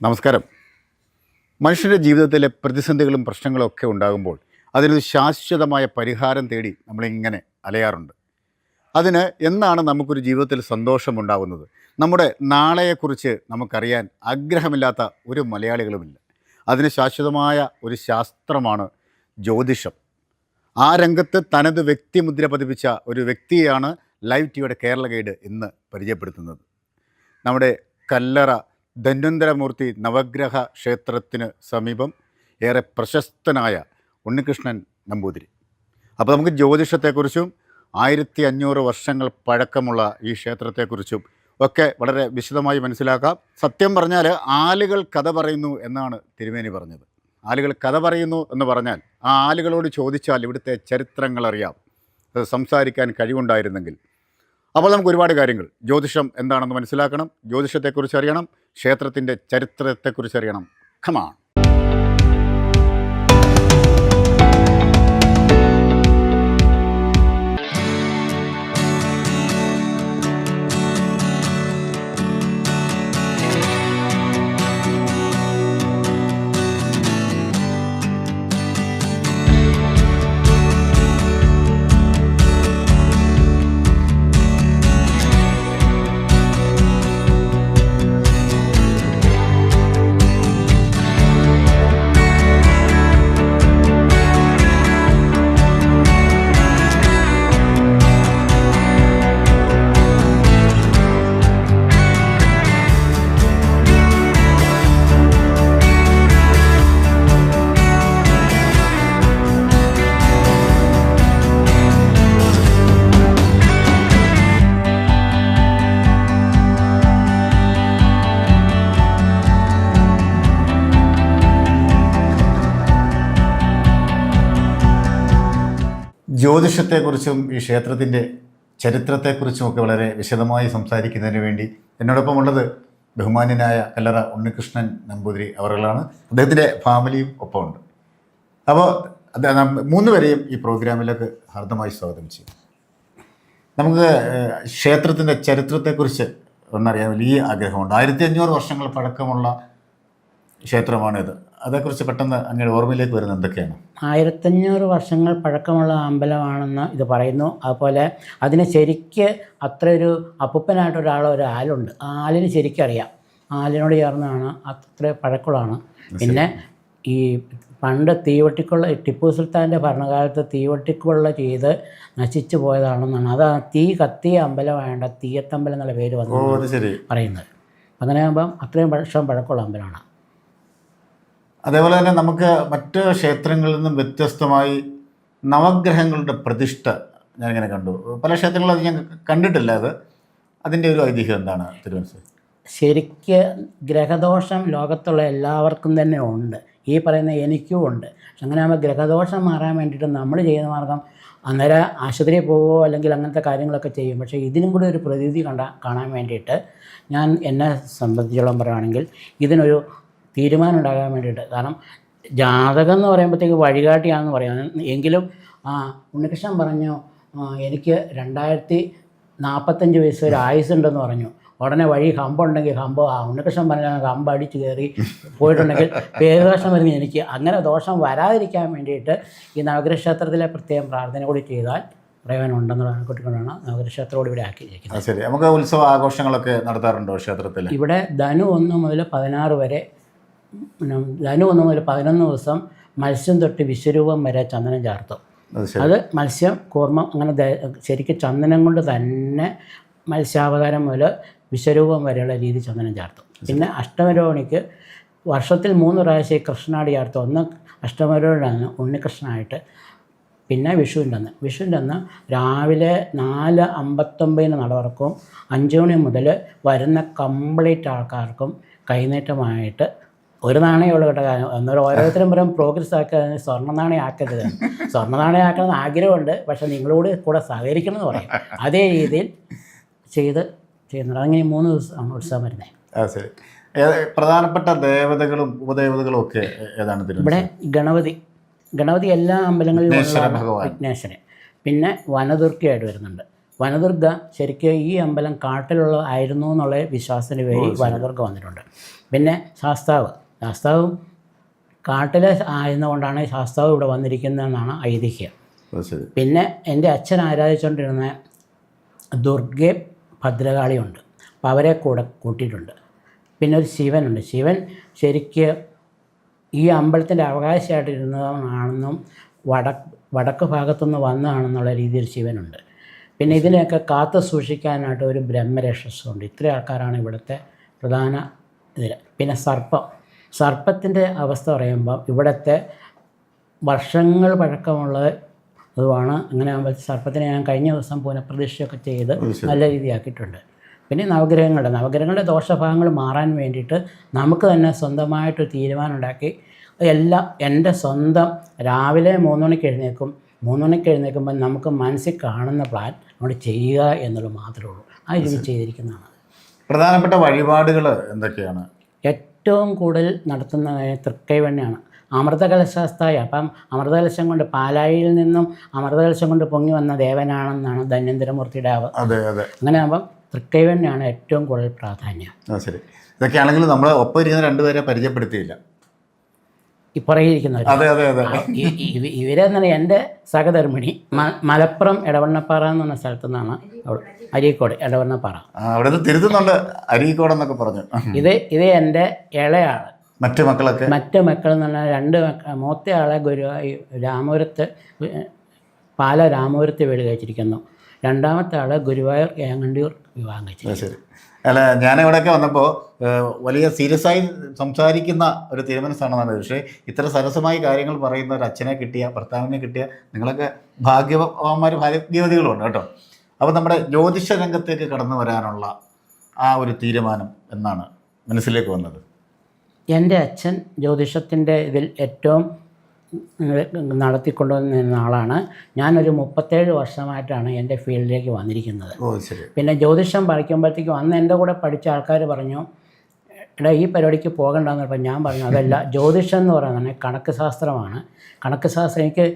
നമസ്കാരം. മനുഷ്യൻ്റെ ജീവിതത്തിലെ പ്രതിസന്ധികളും പ്രശ്നങ്ങളും ഒക്കെ ഉണ്ടാകുമ്പോൾ അതിനൊരു ശാശ്വതമായ പരിഹാരം തേടി നമ്മളിങ്ങനെ അലയാറുണ്ട്. അതിന് എന്നാണ് നമുക്കൊരു ജീവിതത്തിൽ സന്തോഷമുണ്ടാകുന്നത്? നമ്മുടെ നാളെയെക്കുറിച്ച് നമുക്കറിയാൻ ആഗ്രഹമില്ലാത്ത ഒരു മലയാളികളുമില്ല. അതിന് ശാശ്വതമായ ഒരു ശാസ്ത്രമാണ് ജ്യോതിഷം. ആ രംഗത്ത് തനത് വ്യക്തിമുദ്ര പതിപ്പിച്ച ഒരു വ്യക്തിയെയാണ് ലൈവ് ടിവിയുടെ കേരള ഗൈഡ് ഇന്ന് പരിചയപ്പെടുത്തുന്നത്. നമ്മുടെ കല്ലറ ധന്വന്തരമൂർത്തി നവഗ്രഹ ക്ഷേത്രത്തിന് സമീപം ഏറെ പ്രശസ്തനായ ഉണ്ണികൃഷ്ണൻ നമ്പൂതിരി. അപ്പോൾ നമുക്ക് ജ്യോതിഷത്തെക്കുറിച്ചും 1500 വർഷങ്ങൾ പഴക്കമുള്ള ഈ ക്ഷേത്രത്തെക്കുറിച്ചും ഒക്കെ വളരെ വിശദമായി മനസ്സിലാക്കാം. സത്യം പറഞ്ഞാൽ ആലുകൾ കഥ പറയുന്നു എന്നാണ് തിരുമേനി പറഞ്ഞത്. ആലുകൾ കഥ പറയുന്നു എന്ന് പറഞ്ഞാൽ ആ ആലുകളോട് ചോദിച്ചാൽ ഇവിടുത്തെ ചരിത്രങ്ങൾ അറിയാം, അത് സംസാരിക്കാൻ കഴിവുണ്ടായിരുന്നെങ്കിൽ. അപ്പോൾ നമുക്ക് ഒരുപാട് കാര്യങ്ങൾ, ജ്യോതിഷം എന്താണെന്ന് മനസ്സിലാക്കണം, ജ്യോതിഷത്തെക്കുറിച്ച് അറിയണം, ക്ഷേത്രത്തിൻ്റെ ചരിത്രത്തെക്കുറിച്ച് അറിയണം. കമാൺ. ജ്യോതിഷത്തെക്കുറിച്ചും ഈ ക്ഷേത്രത്തിൻ്റെ ചരിത്രത്തെക്കുറിച്ചുമൊക്കെ വളരെ വിശദമായി സംസാരിക്കുന്നതിന് വേണ്ടി എന്നോടൊപ്പം ഉള്ളത് ബഹുമാന്യനായ കല്ലറ ഉണ്ണികൃഷ്ണൻ നമ്പൂതിരി അവറുകളാണ്. അദ്ദേഹത്തിൻ്റെ ഫാമിലിയും ഒപ്പമുണ്ട്. അപ്പോൾ മൂന്നുപേരെയും ഈ പ്രോഗ്രാമിലേക്ക് ഹാർദമായി സ്വാഗതം ചെയ്യും. നമുക്ക് ക്ഷേത്രത്തിൻ്റെ ചരിത്രത്തെക്കുറിച്ച് ഒന്നറിയാൻ വലിയ ആഗ്രഹമുണ്ട്. 1500 വർഷങ്ങൾ പഴക്കമുള്ള ക്ഷേത്രമാണിത്. അതേക്കുറിച്ച് പെട്ടെന്ന് അങ്ങയുടെ ഓർമ്മയിലേക്ക് വരുന്നത് എന്തൊക്കെയാണ്? 1500 വർഷങ്ങൾ പഴക്കമുള്ള അമ്പലമാണെന്ന് ഇത് പറയുന്നു. അതുപോലെ അതിന് ശരിക്ക് അത്രയൊരു അപ്പൂപ്പനായിട്ടൊരാൾ ഒരു ആലുണ്ട്. ആ ആലിന് ശരിക്കറിയാം. ആലിനോട് ചേർന്നാണ് അത്ര പഴക്കമുള്ളതാണ്. പിന്നെ ഈ പണ്ട് തീവട്ടിക്കൊള്ള ടിപ്പു സുൽത്താൻ്റെ ഭരണകാലത്ത് തീവട്ടിക്കൊള്ള ചെയ്ത് നശിച്ചു പോയതാണെന്നാണ്. അത് തീ കത്തിയ അമ്പലമായണ്ട തീയത്തമ്പലം എന്നുള്ള പേര് വന്നു പറയുന്നത്. അങ്ങനെ ആകുമ്പം അത്രയും വർഷം പഴക്കമുള്ള അമ്പലമാണ്. അതേപോലെ തന്നെ നമുക്ക് മറ്റ് ക്ഷേത്രങ്ങളിൽ നിന്നും വ്യത്യസ്തമായി നവഗ്രഹങ്ങളുടെ പ്രതിഷ്ഠ ഞാനിങ്ങനെ കണ്ടു. പല ക്ഷേത്രങ്ങളും അത് ഞാൻ കണ്ടിട്ടില്ല. അതിൻ്റെ ഒരു ഐതിഹ്യം എന്താണ് തിരുവനന്തപുരം? ശരിക്ക് ഗ്രഹദോഷം ലോകത്തുള്ള എല്ലാവർക്കും തന്നെ ഉണ്ട്. ഈ പറയുന്ന എനിക്കും ഉണ്ട്. പക്ഷെ അങ്ങനെ ആകുമ്പോൾ ഗ്രഹദോഷം മാറാൻ വേണ്ടിയിട്ട് നമ്മൾ ചെയ്യുന്ന മാർഗം അന്നേരം ആശുപത്രിയിൽ പോവുകയോ അല്ലെങ്കിൽ അങ്ങനത്തെ കാര്യങ്ങളൊക്കെ ചെയ്യും. പക്ഷേ ഇതിനും കൂടി ഒരു പ്രതീതി കാണാൻ വേണ്ടിയിട്ട് ഞാൻ എന്നെ സംബന്ധിച്ചോളം പറയുകയാണെങ്കിൽ ഇതിനൊരു തീരുമാനം ഉണ്ടാകാൻ വേണ്ടിയിട്ട്, കാരണം ജാതകം എന്ന് പറയുമ്പോഴത്തേക്ക് വഴികാട്ടിയാണെന്ന് പറയാം. എങ്കിലും ഉണ്ണികൃഷ്ണൻ പറഞ്ഞു എനിക്ക് 2045 വയസ്സ് വരെ ആയുസ്സുണ്ടെന്ന് പറഞ്ഞു. ഉടനെ വഴി ഹമ്പുണ്ടെങ്കിൽ ഉണ്ണികൃഷ്ണൻ പറഞ്ഞ ഹമ്പ് അടിച്ച് കയറി പോയിട്ടുണ്ടെങ്കിൽ പേരുദോഷം വരുന്ന എനിക്ക് അങ്ങനെ ദോഷം വരാതിരിക്കാൻ വേണ്ടിയിട്ട് ഈ നവഗ്രഹക്ഷേത്രത്തിലെ പ്രത്യേകം പ്രാർത്ഥന കൂടി ചെയ്താൽ പ്രയോജനം ഉണ്ടെന്നുള്ള കുട്ടിക്കൊണ്ടാണ് നവഗ്രഹക്ഷേത്രത്തോട് ഇവിടെ ആക്കിയിരിക്കുന്നത്. ശരി, നമുക്ക് ഉത്സവ ആഘോഷങ്ങളൊക്കെ നടത്താറുണ്ടോ ക്ഷേത്രത്തിൽ? ഇവിടെ ധനു 1 മുതൽ 16 വരെ, ധനു 1 മുതൽ 11 ദിവസം മത്സ്യം തൊട്ട് വിശ്വരൂപം വരെ ചന്ദനം ചാർത്തും. അത് മത്സ്യം കൂർമ്മം അങ്ങനെ ശരിക്കും ചന്ദനം കൊണ്ട് തന്നെ മത്സ്യാവതാരം മുതൽ വിശ്വരൂപം വരെയുള്ള രീതി ചന്ദനം ചാർത്തും. പിന്നെ അഷ്ടമരോഹിണിക്ക് വർഷത്തിൽ 3 പ്രാവശ്യം കൃഷ്ണനാടി ചാർത്തും. ഒന്ന് അഷ്ടമരോഹിണിയാണ് ഉണ്ണികൃഷ്ണനായിട്ട്. പിന്നെ വിഷുവിൻ്റെ അന്ന് രാവിലെ 4:59 നട തുറക്കും. 5 മണി മുതൽ വരുന്ന കംപ്ലീറ്റ് ആൾക്കാർക്കും കൈനീട്ടമായിട്ട് ഒരു നാണയമുള്ള കേട്ടോ. അന്നേരം ഓരോരുത്തരും പറയും പ്രോഗ്രസ് ആക്കാൻ സ്വർണ്ണ നാണയം ആക്കരുത്. സ്വർണ്ണ നാണയം ആക്കണമെന്ന് ആഗ്രഹമുണ്ട്, പക്ഷേ നിങ്ങളോട് കൂടെ സഹകരിക്കണം എന്ന് പറയും. അതേ രീതിയിൽ ചെയ്യുന്നുണ്ട്. അങ്ങനെ 3 ദിവസം ഉത്സവം വരുന്നത്. ശരി, പ്രധാനപ്പെട്ട ദേവതകളും ഉപദേവതകളും ഒക്കെ ഏതാണ്? ഇവിടെ ഗണപതി എല്ലാ അമ്പലങ്ങളിലും വിഘ്നേശ്വരൻ. പിന്നെ വനദുർഗയായിട്ട് വരുന്നുണ്ട്. വനദുർഗ ശരിക്കും ഈ അമ്പലം കാട്ടിലുള്ള ആയിരുന്നു എന്നുള്ള വിശ്വാസത്തിന് വേണ്ടി വനദുർഗ വന്നിട്ടുണ്ട്. പിന്നെ ശാസ്താവും കാട്ടിലെ ആയിരുന്നുകൊണ്ടാണ് ശാസ്താവ് ഇവിടെ വന്നിരിക്കുന്നതെന്നാണ് ഐതിഹ്യം. പിന്നെ എൻ്റെ അച്ഛൻ ആരാധിച്ചുകൊണ്ടിരുന്ന ദുർഗയും ഭദ്രകാളിയുണ്ട്. അപ്പോൾ അവരെ കൂടെ കൂട്ടിയിട്ടുണ്ട്. പിന്നെ ഒരു ശിവനുണ്ട്. ശിവൻ ശരിക്ക് ഈ അമ്പലത്തിൻ്റെ അവകാശമായിട്ട് ഇരുന്നതാണെന്നും വടക്ക് ഭാഗത്തുനിന്ന് വന്നതാണെന്നുള്ള രീതിയിൽ ശിവനുണ്ട്. പിന്നെ ഇതിനെയൊക്കെ കാത്തു സൂക്ഷിക്കാനായിട്ട് ഒരു ബ്രഹ്മരക്ഷസുണ്ട്. ഇത്രയും ആൾക്കാരാണ് ഇവിടുത്തെ പ്രധാന ഇതിൽ. പിന്നെ സർപ്പത്തിൻ്റെ അവസ്ഥ പറയുമ്പോൾ ഇവിടുത്തെ വർഷങ്ങൾ പഴക്കമുള്ളത് അതുമാണ്. അങ്ങനെ ആകുമ്പോൾ സർപ്പത്തിനെ ഞാൻ കഴിഞ്ഞ ദിവസം പുനഃപ്രതിഷ്ഠയൊക്കെ ചെയ്ത് നല്ല രീതിയാക്കിയിട്ടുണ്ട്. പിന്നെ നവഗ്രഹങ്ങളുടെ ദോഷഭാഗങ്ങൾ മാറാൻ വേണ്ടിയിട്ട് നമുക്ക് തന്നെ സ്വന്തമായിട്ടൊരു തീരുമാനം ഉണ്ടാക്കി എല്ലാം എൻ്റെ സ്വന്തം രാവിലെ 3 മണിക്ക് എഴുന്നേൽക്കും. 3 മണിക്ക് എഴുന്നേൽക്കുമ്പോൾ നമുക്ക് മനസ്സിൽ കാണുന്ന പ്ലാൻ നമ്മൾ ചെയ്യുക എന്നുള്ളത് മാത്രമേ ഉള്ളൂ. ആ രീതി ചെയ്തിരിക്കുന്നതാണ്. പ്രധാനപ്പെട്ട വഴിപാടുകൾ എന്തൊക്കെയാണ്? ഏറ്റവും കൂടുതൽ നടത്തുന്ന തൃക്കൈവെണ്ണയാണ്. അമൃതകലശാസ്തായ. അപ്പം അമൃതകലശം കൊണ്ട് പാലായിൽ നിന്നും അമൃതകലശം കൊണ്ട് പൊങ്ങി വന്ന ദേവനാണെന്നാണ് ധന്വന്തരമൂർത്തിയുടെ അങ്ങനെ ആകുമ്പം തൃക്കൈവെണ്ണയാണ് ഏറ്റവും കൂടുതൽ പ്രാധാന്യം. ശരി. ഇതൊക്കെയാണെങ്കിൽ നമ്മൾ ഒപ്പം ഇരിക്കുന്ന രണ്ടുപേരെ പരിചയപ്പെടുത്തിയില്ല. ഈ പുറകിരിക്കുന്നവർ ഇവരെന്ന് പറഞ്ഞാൽ എൻ്റെ സഹധർമ്മിണി മലപ്പുറം എടവണ്ണപ്പാറ എന്ന് പറഞ്ഞ സ്ഥലത്തു നിന്നാണ്. അരീക്കോട് എടവണ്ണപ്പാറ. അവിടെ തിരുത്തുന്നുണ്ട് അരീക്കോട് എന്നൊക്കെ പറഞ്ഞു. ഇത് എൻ്റെ ഇളയാള്. മറ്റു മക്കൾ എന്ന് പറഞ്ഞാൽ 2 മൂത്തയാളെ രാമപുരത്ത് പാല രാമപുരത്ത് വീട് കഴിച്ചിരിക്കുന്നു. രണ്ടാമത്തെ ആള് ഗുരുവായൂർ ഏങ്ങണ്ടിയൂർ വിവാഹം കഴിച്ചു. ശരി. അല്ല, ഞാനിവിടെയൊക്കെ വന്നപ്പോൾ വലിയ സീരിയസ് ആയി സംസാരിക്കുന്ന ഒരു തീരുമാനസ്ഥാനമാണ്. പക്ഷേ ഇത്ര സരസമായി കാര്യങ്ങൾ പറയുന്ന ഒരു അച്ഛനെ കിട്ടിയ, ഭർത്താവിനെ കിട്ടിയ നിങ്ങളൊക്കെ ഭാഗ്യവതികളുണ്ട് കേട്ടോ. അപ്പോൾ നമ്മുടെ ജ്യോതിഷ രംഗത്തേക്ക് കടന്നു വരാനുള്ള ആ ഒരു തീരുമാനം എന്നാണ് മനസ്സിലേക്ക് വന്നത്? എൻ്റെ അച്ഛൻ ജ്യോതിഷത്തിൻ്റെ ഇതിൽ ഏറ്റവും നടത്തിക്കൊണ്ടുവന്നിരുന്ന ആളാണ്. ഞാനൊരു 37 വർഷമായിട്ടാണ് എൻ്റെ ഫീൽഡിലേക്ക് വന്നിരിക്കുന്നത്. പിന്നെ ജ്യോതിഷം പഠിക്കുമ്പോഴത്തേക്കും അന്ന് എൻ്റെ കൂടെ പഠിച്ച ആൾക്കാർ പറഞ്ഞു, എടാ ഈ പരിപാടിക്ക് പോകണ്ടെന്ന് പറഞ്ഞപ്പോൾ ഞാൻ പറഞ്ഞു അതല്ല, ജ്യോതിഷം എന്ന് പറയുന്നത് കണക്ക് ശാസ്ത്രമാണ്. കണക്ക് ശാസ്ത്രം എനിക്ക്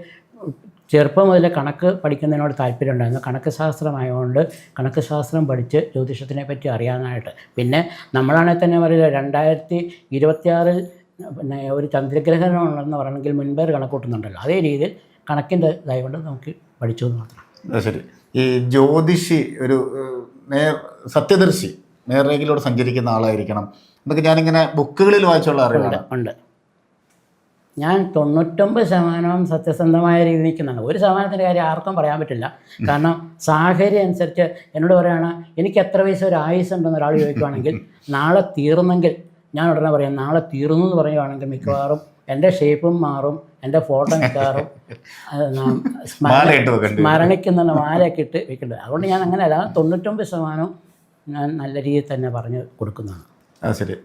ചെറുപ്പം മുതലേ കണക്ക് പഠിക്കുന്നതിനോട് താല്പര്യമുണ്ടായിരുന്നു. കണക്ക് ശാസ്ത്രമായതുകൊണ്ട് കണക്ക് ശാസ്ത്രം പഠിച്ച് ജ്യോതിഷത്തിനെ പറ്റി അറിയാനായിട്ട്. പിന്നെ നമ്മളാണെങ്കിൽ തന്നെ പറയുക 2026 പിന്നെ ഒരു ചന്ദ്രഗ്രഹണം ഉണ്ടെന്ന് പറയണമെങ്കിൽ മുൻപേ കണക്കൂട്ടുന്നുണ്ടല്ലോ. അതേ രീതിയിൽ കണക്കിൻ്റെ ഇതായതുകൊണ്ട് നമുക്ക് പഠിച്ചു എന്ന് മാത്രം. ശരി. ഈ ജ്യോതിഷി ഒരു സത്യദർശി നേർരേഖയിലൂടെ സഞ്ചരിക്കുന്ന ആളായിരിക്കണം എന്നൊക്കെ ഞാനിങ്ങനെ ബുക്കുകളിൽ വായിച്ചുള്ള അറിവാണ്. ഉണ്ട്. ഞാൻ 99% സത്യസന്ധമായ രീതിയിൽ നിൽക്കുന്നുണ്ട്. 1% കാര്യം ആർക്കും പറയാൻ പറ്റില്ല. കാരണം സാഹചര്യം അനുസരിച്ച് എന്നോട് പറയുകയാണ് എനിക്ക് എത്ര വയസ്സ് ഒരു ആയുസ് ഉണ്ടെന്ന് ഒരാൾ ചോദിക്കുകയാണെങ്കിൽ നാളെ തീർന്നെങ്കിൽ ഞാൻ ഉടനെ പറയാം നാളെ തീർന്നു എന്ന് പറയുകയാണെങ്കിൽ മിക്കവാറും എൻ്റെ ഷേപ്പും മാറും, എൻ്റെ ഫോട്ടോ മിക്കവാറും സ്മരണിക്കുന്ന മാലയൊക്കെ ഇട്ട് വെക്കേണ്ടത്. അതുകൊണ്ട് ഞാൻ അങ്ങനെയല്ല, 99% ഞാൻ നല്ല രീതിയിൽ തന്നെ പറഞ്ഞു കൊടുക്കുന്നതാണ്. ശരി.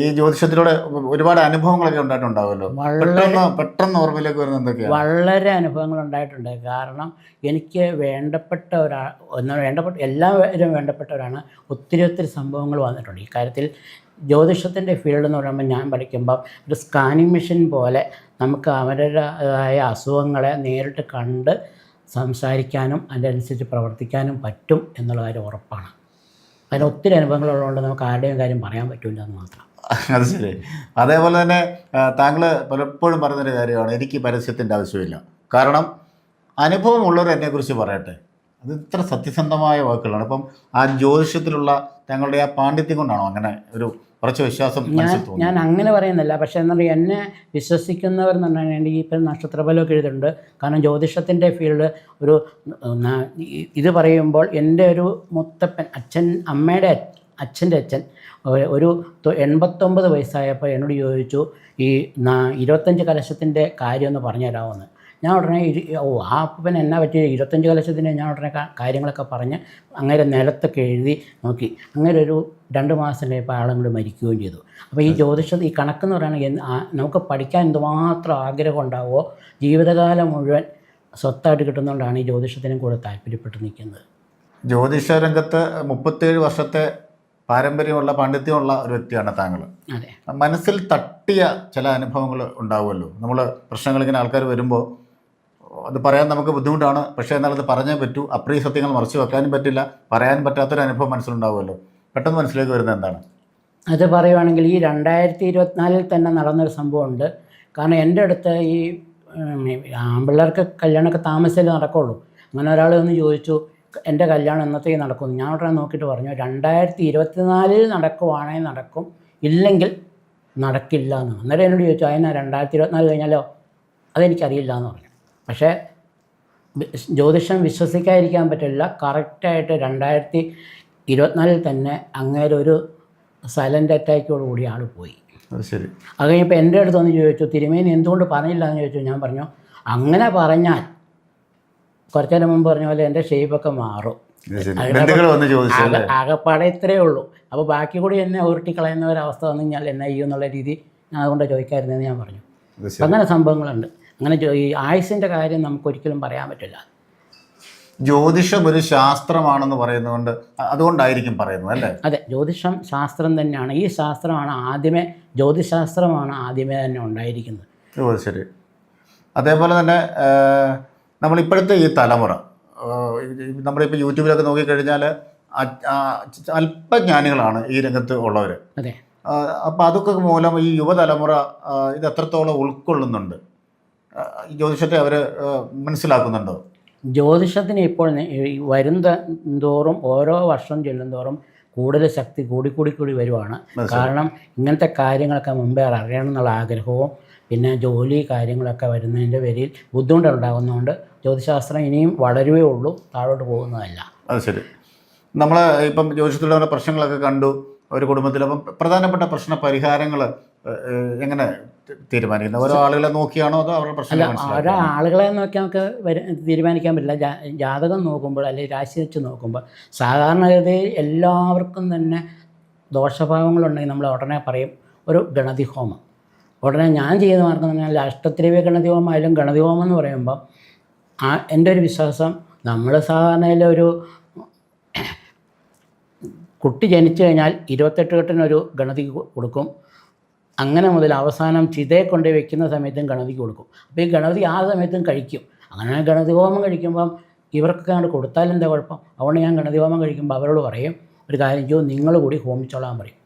ഈ ജ്യോതിഷത്തിലൂടെ ഒരുപാട് അനുഭവങ്ങളൊക്കെ ഉണ്ടായിട്ടുണ്ടാവുമല്ലോ. പെട്ടെന്ന് ഓർമ്മയിലേക്ക് വരുന്ന എന്തൊക്കെയാണ്? വളരെ അനുഭവങ്ങൾ ഉണ്ടായിട്ടുണ്ട്. കാരണം എനിക്ക് എല്ലാവരും വേണ്ടപ്പെട്ടവരാണ്. ഒത്തിരി സംഭവങ്ങൾ വന്നിട്ടുണ്ട്. ഈ കാര്യത്തിൽ ജ്യോതിഷത്തിൻ്റെ ഫീൽഡ് എന്ന് പറയുമ്പോൾ ഞാൻ പഠിക്കുമ്പം ഒരു സ്കാനിങ് മെഷീൻ പോലെ നമുക്ക് അവരുടേതായ അസുഖങ്ങളെ നേരിട്ട് കണ്ട് സംസാരിക്കാനും അതിനനുസരിച്ച് പ്രവർത്തിക്കാനും പറ്റും എന്നുള്ള കാര്യം ഉറപ്പാണ്. അതിന് ഒത്തിരി അനുഭവങ്ങളുള്ളതുകൊണ്ട് നമുക്ക് ആരുടെയും കാര്യം പറയാൻ പറ്റില്ല എന്ന് മാത്രം. അത് ശരി. അതേപോലെ തന്നെ താങ്കൾ പലപ്പോഴും പറയുന്നൊരു കാര്യമാണ്, എനിക്ക് പരസ്യത്തിൻ്റെ ആവശ്യമില്ല. കാരണം അനുഭവമുള്ളവർ എന്നെക്കുറിച്ച് പറയട്ടെ. അത് ഇത്ര സത്യസന്ധമായ വാക്കുകളാണ്. അപ്പം ആ ജ്യോതിഷത്തിലുള്ള താങ്കളുടെ ആ പാണ്ഡിത്യം കൊണ്ടാണോ അങ്ങനെ ഒരു കുറച്ച് വിശ്വാസം? ഞാൻ അങ്ങനെ പറയുന്നില്ല. പക്ഷേ എന്നാൽ എന്നെ വിശ്വസിക്കുന്നവർ എന്ന് പറഞ്ഞാൽ ഇപ്പം നക്ഷത്രഫലമൊക്കെ എഴുതുന്നുണ്ട്. കാരണം ജ്യോതിഷത്തിൻ്റെ ഫീൽഡ് ഒരു ഇത് പറയുമ്പോൾ എൻ്റെ ഒരു മുത്തപ്പൻ അമ്മയുടെ അച്ഛൻ്റെ അച്ഛൻ ഒരു 89 വയസ്സായപ്പോൾ എന്നോട് ചോദിച്ചു ഈ 25 കലശത്തിൻ്റെ കാര്യം ഒന്ന് പറഞ്ഞു തരാമെന്ന്. ഞാൻ ഉടനെ ആ അപ്പൻ എന്നാ പറ്റി 25 കലശത്തിന് ഞാൻ ഉടനെ കാര്യങ്ങളൊക്കെ പറഞ്ഞ് അങ്ങനെ നിലത്തൊക്കെ എഴുതി നോക്കി. അങ്ങനെ ഒരു 2 മാസം കഴിയുമ്പോൾ ആളും കൂടി മരിക്കുകയും ചെയ്തു. അപ്പോൾ ഈ ജ്യോതിഷം ഈ കണക്കെന്ന് പറയുകയാണെങ്കിൽ നമുക്ക് പഠിക്കാൻ എന്തുമാത്രം ആഗ്രഹം ഉണ്ടാവുമോ ജീവിതകാലം മുഴുവൻ സ്വത്തായിട്ട് കിട്ടുന്നതുകൊണ്ടാണ് ഈ ജ്യോതിഷത്തിനും കൂടെ താല്പര്യപ്പെട്ട് നിൽക്കുന്നത്. ജ്യോതിഷ രംഗത്ത് 37 വർഷത്തെ പാരമ്പര്യമുള്ള പാണ്ഡിത്യമുള്ള ഒരു വ്യക്തിയാണ് താങ്കൾ. അതെ. മനസ്സിൽ തട്ടിയ ചില അനുഭവങ്ങൾ ഉണ്ടാവുമല്ലോ. നമ്മൾ പ്രശ്നങ്ങളിങ്ങനെ ആൾക്കാർ വരുമ്പോൾ അത് പറയാൻ നമുക്ക് ബുദ്ധിമുട്ടാണ്. പക്ഷേ എന്നാൽ അത് പറഞ്ഞേ പറ്റൂ. അപ്രിയ സത്യങ്ങൾ മറച്ചു വെക്കാനും പറ്റില്ല. പറയാൻ പറ്റാത്തൊരു അനുഭവം മനസ്സിലുണ്ടാവുമല്ലോ. പെട്ടെന്ന് മനസ്സിലേക്ക് വരുന്നത് എന്താണ്? അത് പറയുവാണെങ്കിൽ ഈ 2024 തന്നെ നടന്നൊരു സംഭവമുണ്ട്. കാരണം എൻ്റെ അടുത്ത് ഈ ആൺപിള്ളേർക്ക് കല്യാണമൊക്കെ താമസിച്ചാലേ നടക്കുള്ളൂ. അങ്ങനെ ഒരാൾ വന്ന് ചോദിച്ചു എൻ്റെ കല്യാണം എന്നത്തേക്ക് നടക്കുമെന്ന്. ഞാൻ ഉടനെ നോക്കിയിട്ട് പറഞ്ഞു 2024 നടക്കുവാണെങ്കിൽ നടക്കും, ഇല്ലെങ്കിൽ നടക്കില്ല എന്ന്. അന്നേരം എന്നോട് ചോദിച്ചു അതിനാ 2024 കഴിഞ്ഞാലോ? അതെനിക്കറിയില്ല എന്ന് പറഞ്ഞു. പക്ഷേ ജ്യോതിഷം വിശ്വസിക്കാതിരിക്കാൻ പറ്റില്ല. കറക്റ്റായിട്ട് 2024 തന്നെ അങ്ങേരൊരു സൈലൻ്റ് അറ്റാക്കോടുകൂടി ആൾ പോയി. അത് ശരി. അത് കഴിഞ്ഞപ്പോൾ എൻ്റെ അടുത്ത് വന്ന് ചോദിച്ചു തിരുമേനി എന്തുകൊണ്ട് പറഞ്ഞില്ല എന്ന് ചോദിച്ചു. ഞാൻ പറഞ്ഞു അങ്ങനെ പറഞ്ഞാൽ കുറച്ചു നേരം മുമ്പ് പറഞ്ഞ പോലെ എൻ്റെ ഷേപ്പൊക്കെ മാറും. ആകെപ്പാടെ ഇത്രയേ ഉള്ളൂ. അപ്പോൾ ബാക്കി കൂടി എന്നെ ഉരുട്ടിക്കളയുന്ന ഒരവസ്ഥ വന്നു കഴിഞ്ഞാൽ എന്നെ ചെയ്യും എന്നുള്ള രീതി ഞാൻ അതുകൊണ്ട് ചോദിക്കാതിരുന്നെന്ന് ഞാൻ പറഞ്ഞു. അങ്ങനെ സംഭവങ്ങളുണ്ട്. അങ്ങനെ ഈ ആയുസിൻ്റെ കാര്യം നമുക്കൊരിക്കലും പറയാൻ പറ്റില്ല. ജ്യോതിഷം ഒരു ശാസ്ത്രമാണെന്ന് പറയുന്നതുകൊണ്ട് അതുകൊണ്ടായിരിക്കും പറയുന്നത് അല്ലേ? അതെ, ജ്യോതിഷം ശാസ്ത്രം തന്നെയാണ്. ഈ ശാസ്ത്രമാണ് ആദ്യമേ, ജ്യോതിശാസ്ത്രമാണ് ആദ്യമേ തന്നെ ഉണ്ടായിരിക്കുന്നത്. ഓ ശരി. അതേപോലെ തന്നെ നമ്മളിപ്പോഴത്തെ ഈ തലമുറ, നമ്മളിപ്പോൾ യൂട്യൂബിലൊക്കെ നോക്കിക്കഴിഞ്ഞാൽ അല്പജ്ഞാനികളാണ് ഈ രംഗത്ത് ഉള്ളവർ. അതെ. അപ്പോൾ അതൊക്കെ മൂലം ഈ യുവതലമുറ ഇത് എത്രത്തോളം ഉൾക്കൊള്ളുന്നുണ്ട്? ജ്യോതിഷത്തെ അവർ മനസ്സിലാക്കുന്നുണ്ടോ? ജ്യോതിഷത്തിന് ഇപ്പോൾ വരും തോറും ഓരോ വർഷം ചെല്ലുന്തോറും കൂടുതൽ ശക്തി കൂടി വരുവാണ്. കാരണം ഇങ്ങനത്തെ കാര്യങ്ങളൊക്കെ മുമ്പേ അറിയണം എന്നുള്ള ആഗ്രഹവും പിന്നെ ജോലി കാര്യങ്ങളൊക്കെ വരുന്നതിൻ്റെ പേരിൽ ബുദ്ധിമുട്ടുണ്ടാകുന്നതുകൊണ്ട് ജ്യോതിശാസ്ത്രം ഇനിയും വളരുകയേ ഉള്ളൂ, താഴോട്ട് പോകുന്നതല്ല. അത് ശരി. നമ്മൾ ഇപ്പം ജ്യോതിഷത്തിലുള്ള പ്രശ്നങ്ങളൊക്കെ കണ്ടു ഒരു കുടുംബത്തിൽ. അപ്പം പ്രധാനപ്പെട്ട പ്രശ്ന പരിഹാരങ്ങൾ എങ്ങനെ തീരുമാനിക്കുന്നത്? ഓരോ ആളുകളെ നോക്കിയാണോ അതോ അവരുടെ പ്രശ്നം? ഓരോ ആളുകളെ നോക്കി നമുക്ക് തീരുമാനിക്കാൻ പറ്റില്ല. ജാതകം നോക്കുമ്പോൾ അല്ലെങ്കിൽ രാശി വെച്ച് നോക്കുമ്പോൾ സാധാരണഗതിയിൽ എല്ലാവർക്കും തന്നെ ദോഷഭാവങ്ങളുണ്ടെങ്കിൽ നമ്മൾ ഉടനെ പറയും ഒരു ഗണതി ഹോമം. ഉടനെ ഞാൻ ചെയ്യുന്ന മാർഗം എന്ന് പറഞ്ഞാൽ അഷ്ടദ്രവ്യ ഗണതി ഹോമം ആയാലും ഗണതി ഹോമം എന്ന് പറയുമ്പോൾ എൻ്റെ ഒരു വിശ്വാസം, നമ്മൾ സാധാരണയിൽ ഒരു കുട്ടി ജനിച്ചു കഴിഞ്ഞാൽ 28 കെട്ടിനൊരു ഗണതി കൊടുക്കും. അങ്ങനെ മുതൽ അവസാനം ചിതയെ കൊണ്ട് വയ്ക്കുന്ന സമയത്തും ഗണതിക്ക് കൊടുക്കും. അപ്പോൾ ഈ ഗണതി ആ സമയത്തും കഴിക്കും. അങ്ങനെ ഗണതി ഹോമം കഴിക്കുമ്പം ഇവർക്കൊക്കെ അങ്ങോട്ട് കൊടുത്താൽ എന്താ കുഴപ്പം? അതുകൊണ്ട് ഞാൻ ഗണതി ഹോമം കഴിക്കുമ്പോൾ അവരോട് പറയും ഒരു കാര്യം ചെയ്യും, നിങ്ങൾ കൂടി ഹോമിച്ചോളാൻ പറയും.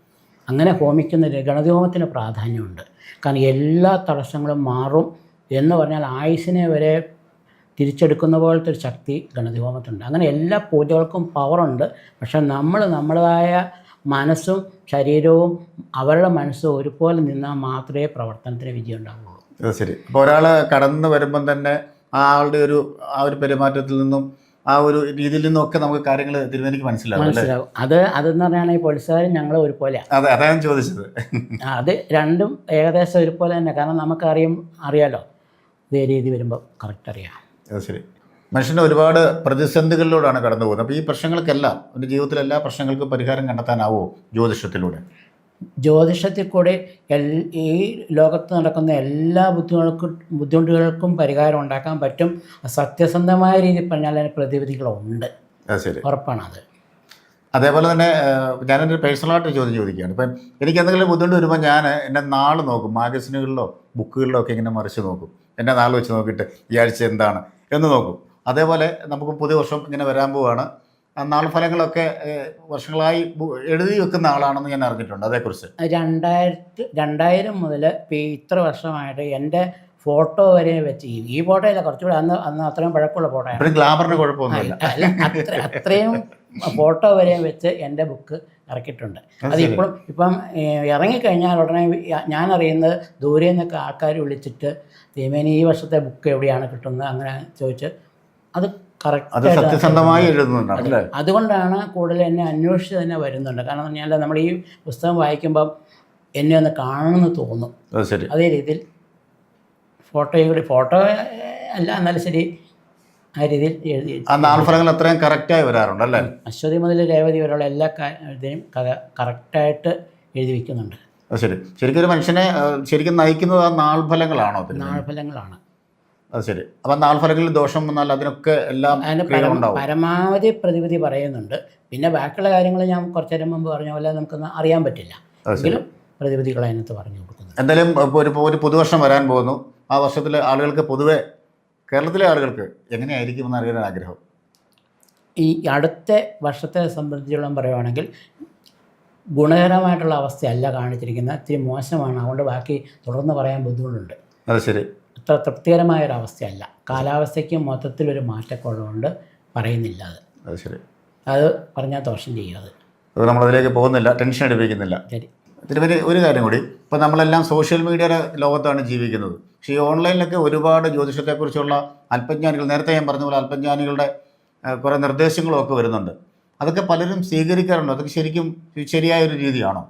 അങ്ങനെ ഹോമിക്കുന്നതിന് ഗണതി ഹോമത്തിന് പ്രാധാന്യമുണ്ട്. കാരണം എല്ലാ തടസ്സങ്ങളും മാറും എന്ന് പറഞ്ഞാൽ ആയുസ്സിനെ വരെ തിരിച്ചെടുക്കുന്ന പോലത്തെ ഒരു ശക്തി ഗണതി ഹോമത്തിനുണ്ട്. അങ്ങനെ എല്ലാ പൂജകൾക്കും പവറുണ്ട്. പക്ഷെ നമ്മൾ നമ്മുടേതായ മനസ്സും ശരീരവും അവരുടെ മനസ്സും ഒരുപോലെ നിന്നാൽ മാത്രമേ പ്രവർത്തനത്തിന് വിജയം ഉണ്ടാവുള്ളൂ. ശരി. അപ്പോൾ ഒരാൾ കടന്നു വരുമ്പം തന്നെ ആ ഒരു പെരുമാറ്റത്തിൽ നിന്നും ആ ഒരു രീതിയിൽ നിന്നൊക്കെ നമുക്ക് കാര്യങ്ങൾ തിരുവനന്തപുരത്ത് മനസ്സിലാവും. അതെന്ന് പറയുകയാണെങ്കിൽ പോലീസുകാരും ഞങ്ങൾ ഒരുപോലെയാണ്. അതെ, അതാണ് ചോദിച്ചത്. അത് രണ്ടും ഏകദേശം ഒരുപോലെ തന്നെ. കാരണം അറിയാലോ ഇതേ രീതി വരുമ്പോൾ കറക്റ്റ് അറിയാം. ശരി. മനുഷ്യൻ്റെ ഒരുപാട് പ്രതിസന്ധികളിലൂടെയാണ് കടന്നു പോകുന്നത്. അപ്പോൾ ഈ പ്രശ്നങ്ങൾക്കെല്ലാം എൻ്റെ ജീവിതത്തിലെ എല്ലാ പ്രശ്നങ്ങൾക്കും പരിഹാരം കണ്ടെത്താനാവോ ജ്യോതിഷത്തിലൂടെ? ജ്യോതിഷത്തിൽ കൂടെ ഈ ലോകത്ത് നടക്കുന്ന എല്ലാ ബുദ്ധിമുട്ടുകൾക്കും പരിഹാരം ഉണ്ടാക്കാൻ പറ്റും. സത്യസന്ധമായ രീതിയിൽ പറഞ്ഞാൽ അതിന് പ്രതിവിധികളുണ്ട്. ശരി, ഉറപ്പാണ് അത്. അതേപോലെ തന്നെ ഞാനെൻ്റെ പേഴ്സണലായിട്ട് ചോദിക്കുകയാണ്. ഇപ്പം എനിക്ക് എന്തെങ്കിലും ബുദ്ധിമുട്ട് വരുമ്പോൾ ഞാൻ എൻ്റെ നാൾ നോക്കും. മാഗസിനുകളിലോ ബുക്കുകളിലോ ഒക്കെ ഇങ്ങനെ മറിച്ച് നോക്കും. എൻ്റെ നാൾ വെച്ച് നോക്കിയിട്ട് ഈ ആഴ്ച എന്താണ് എന്ന് നോക്കും. അതേപോലെ നമുക്ക് പുതിയ വർഷം ഇങ്ങനെ വരാൻ പോവുകയാണ്. നാൾ ഫലങ്ങളൊക്കെ വർഷങ്ങളായി എഴുതി വെക്കുന്ന ആളാണെന്ന് ഞാൻ അറിഞ്ഞിട്ടുണ്ട്. അതേക്കുറിച്ച് 2000 മുതൽ ഇത്ര വർഷമായിട്ട് എൻ്റെ ഫോട്ടോ വരെ വെച്ച് ഈ ഫോട്ടോയില്ല, കുറച്ചുകൂടെ അന്ന് അത്രയും പഴക്കമുള്ള ഫോട്ടോയാണ്. ഗ്ലാമറിന് കുഴപ്പമൊന്നുമില്ല. അത്രയും ഫോട്ടോ വരെ വെച്ച് എൻ്റെ ബുക്ക് ഇറക്കിയിട്ടുണ്ട്. അതിപ്പോഴും ഇപ്പം ഇറങ്ങിക്കഴിഞ്ഞാൽ ഉടനെ ഞാൻ അറിയുന്നത് ദൂരെ നിന്നൊക്കെ ആൾക്കാർ വിളിച്ചിട്ട് തിരുമേനി ഈ വർഷത്തെ ബുക്ക് എവിടെയാണ് കിട്ടുന്നത് അങ്ങനെ ചോദിച്ച് അത് കറക്റ്റ് സത്യസന്ധമായി എഴുതുന്നുണ്ട്. അതുകൊണ്ടാണ് കൂടുതൽ എന്നെ അന്വേഷിച്ച് തന്നെ വരുന്നുണ്ട്. കാരണം എന്ന് പറഞ്ഞാൽ നമ്മൾ ഈ പുസ്തകം വായിക്കുമ്പം എന്നെ ഒന്ന് കാണണമെന്ന് തോന്നും. അതേ രീതിയിൽ ഫോട്ടോ അല്ല എന്നാലും ശരി ആ രീതിയിൽ എഴുതി. ആ നാൾഫലങ്ങൾ അത്രയും കറക്റ്റായി വരാറുണ്ടല്ലേ? അശ്വതി മുതൽ രേവതി വരെയുള്ള എല്ലാ ഇதைയും കറക്റ്റായിട്ട് എഴുതി വയ്ക്കുന്നുണ്ട്. ശരി. ശരിക്കും ഒരു മനുഷ്യനെ ശരിക്കും നയിക്കുന്നത് ആ നാൾഫലങ്ങളാണോ? നാൾഫലങ്ങളാണ്. അത് ശരി. അപ്പം നാൾഫലങ്ങളിൽ ദോഷം വന്നാൽ അതിനൊക്കെ എല്ലാം പരമാവധി പ്രതിവിധി പറയുന്നുണ്ട്. പിന്നെ ബാക്കിയുള്ള കാര്യങ്ങൾ ഞാൻ കുറച്ചു നേരം മുമ്പ് പറഞ്ഞ പോലെ നമുക്കൊന്നും അറിയാൻ പറ്റില്ല. എങ്കിലും പ്രതിവിധികൾ അതിനകത്ത് പറഞ്ഞു കൊടുക്കുന്നു. എന്തായാലും ഒരു പുതുവർഷം വരാൻ പോകുന്നു. ആ വർഷത്തിൽ ആളുകൾക്ക് പൊതുവെ കേരളത്തിലെ ആളുകൾക്ക് എങ്ങനെയായിരിക്കുമെന്ന് അറിയാൻ ആഗ്രഹം. ഈ അടുത്ത വർഷത്തെ സംബന്ധിച്ചോളം പറയുവാണെങ്കിൽ ഗുണകരമായിട്ടുള്ള അവസ്ഥയല്ല കാണിച്ചിരിക്കുന്നത്, ഇത്തിരി മോശമാണ്. അതുകൊണ്ട് ബാക്കി തുടർന്ന് പറയാൻ ബുദ്ധിമുട്ടുണ്ട്. അത് ശരി. അത്ര തൃപ്തികരമായൊരവസ്ഥയല്ല. കാലാവസ്ഥയ്ക്ക് മൊത്തത്തിലൊരു മാറ്റമൊക്കെ ഉള്ളതുകൊണ്ട് പറയുന്നില്ല. അത് ശരി. അത് പറഞ്ഞാൽ ദോഷം ചെയ്യും. അത് നമ്മളതിലേക്ക് പോകുന്നില്ല, ടെൻഷൻ അടിപ്പിക്കുന്നില്ല. ശരി. ഇതിന് ഒരു കാര്യം കൂടി, ഇപ്പോൾ നമ്മളെല്ലാം സോഷ്യൽ മീഡിയയുടെ ലോകത്താണ് ജീവിക്കുന്നത്. പക്ഷേ ഈ ഓൺലൈനിലൊക്കെ ഒരുപാട് ജ്യോതിഷത്തെക്കുറിച്ചുള്ള അല്പജ്ഞാനികൾ, നേരത്തെ ഞാൻ പറഞ്ഞ പോലെ അല്പജ്ഞാനികളുടെ കുറേ നിർദ്ദേശങ്ങളൊക്കെ വരുന്നുണ്ട്. അതൊക്കെ പലരും സ്വീകരിക്കാറുണ്ട്. അതൊക്കെ ശരിക്കും ശരിയായൊരു രീതിയാണോ?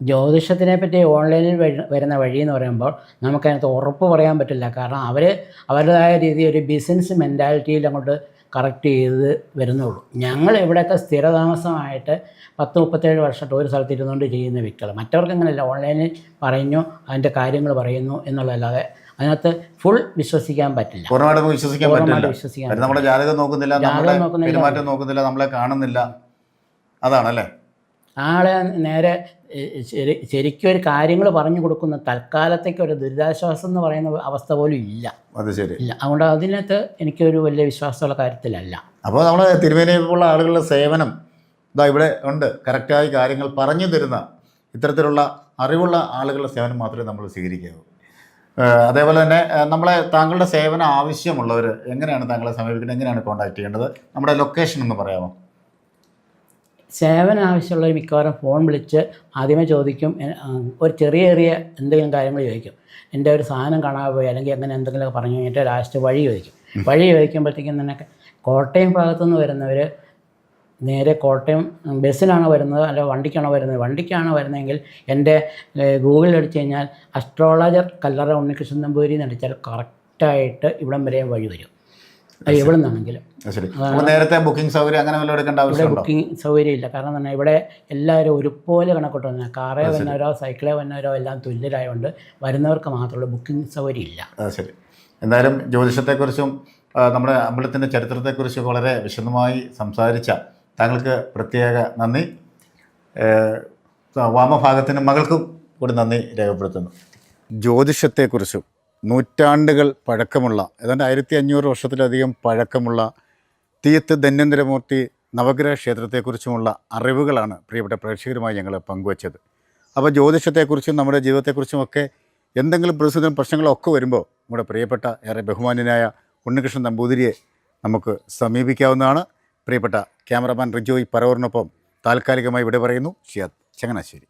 ജ്യോതിഷത്തിനെ പറ്റി ഓൺലൈനിൽ വരുന്ന വഴി എന്ന് പറയുമ്പോൾ നമുക്കതിനകത്ത് ഉറപ്പ് പറയാൻ പറ്റില്ല. കാരണം അവർ അവരുടേതായ രീതിയിൽ ഒരു ബിസിനസ് മെൻറ്റാലിറ്റിയിൽ അങ്ങോട്ട് കറക്റ്റ് ചെയ്ത് വരുന്നുള്ളൂ. ഞങ്ങൾ ഇവിടെയൊക്കെ സ്ഥിരതാമസമായിട്ട് 10-37 വർഷമായിട്ട് ഒരു സ്ഥലത്ത് ഇരുന്നുകൊണ്ട് ചെയ്യുന്ന വ്യക്തികൾ. മറ്റവർക്ക് അങ്ങനെയല്ല, ഓൺലൈനിൽ പറയുന്നു, അതിൻ്റെ കാര്യങ്ങൾ പറയുന്നു എന്നുള്ളതല്ലാതെ അതിനകത്ത് ഫുൾ വിശ്വസിക്കാൻ പറ്റില്ല. പൂർണ്ണമായിട്ട് വിശ്വസിക്കാൻ പറ്റില്ല. നമ്മുടെ ജാതകം നോക്കുന്നില്ല, നമ്മുടെ പെരുമാറ്റം നോക്കുന്നില്ല, നമ്മളെ കാണുന്നില്ല. അതാണല്ലേ ആളെ നേരെ ശരിക്കും ഒരു കാര്യങ്ങൾ പറഞ്ഞു കൊടുക്കുന്ന തൽക്കാലത്തേക്ക് ഒരു ദുരിതാശ്വാസം എന്ന് പറയുന്ന അവസ്ഥ പോലും ഇല്ല. അത് ശരി. ഇല്ല. അതുകൊണ്ട് അതിനകത്ത് എനിക്കൊരു വലിയ വിശ്വാസമുള്ള കാര്യത്തിലല്ല. അപ്പോൾ നമ്മൾ തിരുമേനിയുള്ള ആളുകളുടെ സേവനം ഇതാ ഇവിടെ ഉണ്ട്. കറക്റ്റായി കാര്യങ്ങൾ പറഞ്ഞു തരുന്ന ഇത്തരത്തിലുള്ള അറിവുള്ള ആളുകളുടെ സേവനം മാത്രമേ നമ്മൾ സ്വീകരിക്കാവൂ. അതേപോലെ തന്നെ താങ്കളുടെ സേവനം ആവശ്യമുള്ളവർ എങ്ങനെയാണ് താങ്കളെ സമീപിക്കുന്നത്, എങ്ങനെയാണ് കോൺടാക്ട് ചെയ്യേണ്ടത്? നമ്മുടെ ലൊക്കേഷൻ ഒന്ന് പറയാമോ? സേവനം ആവശ്യമുള്ളവർ മിക്കവാറും ഫോൺ വിളിച്ച് ആദ്യമേ ചോദിക്കും, ഒരു ചെറിയ എന്തെങ്കിലും കാര്യങ്ങൾ ചോദിക്കും. എൻ്റെ ഒരു സാധനം കാണാതെ പോയി അല്ലെങ്കിൽ അങ്ങനെ എന്തെങ്കിലുമൊക്കെ പറഞ്ഞു കഴിഞ്ഞിട്ട് ലാസ്റ്റ് വഴി ചോദിക്കും. വഴി ചോദിക്കുമ്പോഴത്തേക്കും തന്നെ കോട്ടയം ഭാഗത്തുനിന്ന് വരുന്നവർ നേരെ കോട്ടയം ബസ്സിനാണോ വരുന്നത് അല്ല വണ്ടിക്കാണോ വരുന്നത്? വണ്ടിക്കാണോ വരുന്നതെങ്കിൽ എൻ്റെ ഗൂഗിളിൽ അടിച്ചു കഴിഞ്ഞാൽ അസ്ട്രോളജർ കല്ലറ ഉണ്ണികൃഷ്ണൻ നമ്പൂതിരി എന്നടിച്ചാൽ കറക്റ്റായിട്ട് ഇവിടം വരെ വഴി വരും. എവിടെ നിന്നാണെങ്കിലും. നേരത്തെ ബുക്കിംഗ് സൗകര്യം അങ്ങനെ എടുക്കേണ്ട ആവശ്യം? ബുക്കിംഗ് സൗകര്യം ഇല്ല. കാരണം തന്നെ ഇവിടെ എല്ലാവരും ഒരുപോലെ കണക്കൂട്ട് വന്നാൽ കാറേ വന്നവരോ സൈക്കിളേ വന്നവരോ എല്ലാം തുല്യരായതുകൊണ്ട് വരുന്നവർക്ക് മാത്രമുള്ള ബുക്കിംഗ് സൗകര്യം ഇല്ല. ശരി. എന്തായാലും ജ്യോതിഷത്തെക്കുറിച്ചും നമ്മുടെ അമ്പലത്തിൻ്റെ ചരിത്രത്തെക്കുറിച്ചും വളരെ വിശദമായി സംസാരിച്ച താങ്കൾക്ക് പ്രത്യേക നന്ദി. വാമഭാഗത്തിനും മകൾക്കും കൂടി നന്ദി രേഖപ്പെടുത്തുന്നു. ജ്യോതിഷത്തെക്കുറിച്ചും നൂറ്റാണ്ടുകൾ പഴക്കമുള്ള ഏതാണ്ട് 1500 വർഷത്തിലധികം പഴക്കമുള്ള തീയത്ത് ധന്വന്തരമൂർത്തി നവഗ്രഹ ക്ഷേത്രത്തെക്കുറിച്ചുമുള്ള അറിവുകളാണ് പ്രിയപ്പെട്ട പ്രേക്ഷകരുമായി ഞങ്ങൾ പങ്കുവച്ചത്. അപ്പോൾ ജ്യോതിഷത്തെക്കുറിച്ചും നമ്മുടെ ജീവിതത്തെക്കുറിച്ചുമൊക്കെ എന്തെങ്കിലും പ്രതിസന്ധിയും പ്രശ്നങ്ങളൊക്കെ വരുമ്പോൾ നമ്മുടെ പ്രിയപ്പെട്ട ഏറെ ബഹുമാന്യനായ ഉണ്ണികൃഷ്ണൻ നമ്പൂതിരിയെ നമുക്ക് സമീപിക്കാവുന്നതാണ്. പ്രിയപ്പെട്ട ക്യാമറമാൻ റിജോയ് പറവൂരിനൊപ്പം താൽക്കാലികമായി ഇവിടെ പറയുന്നു ഷിയാദ് ചങ്ങനാശ്ശേരി.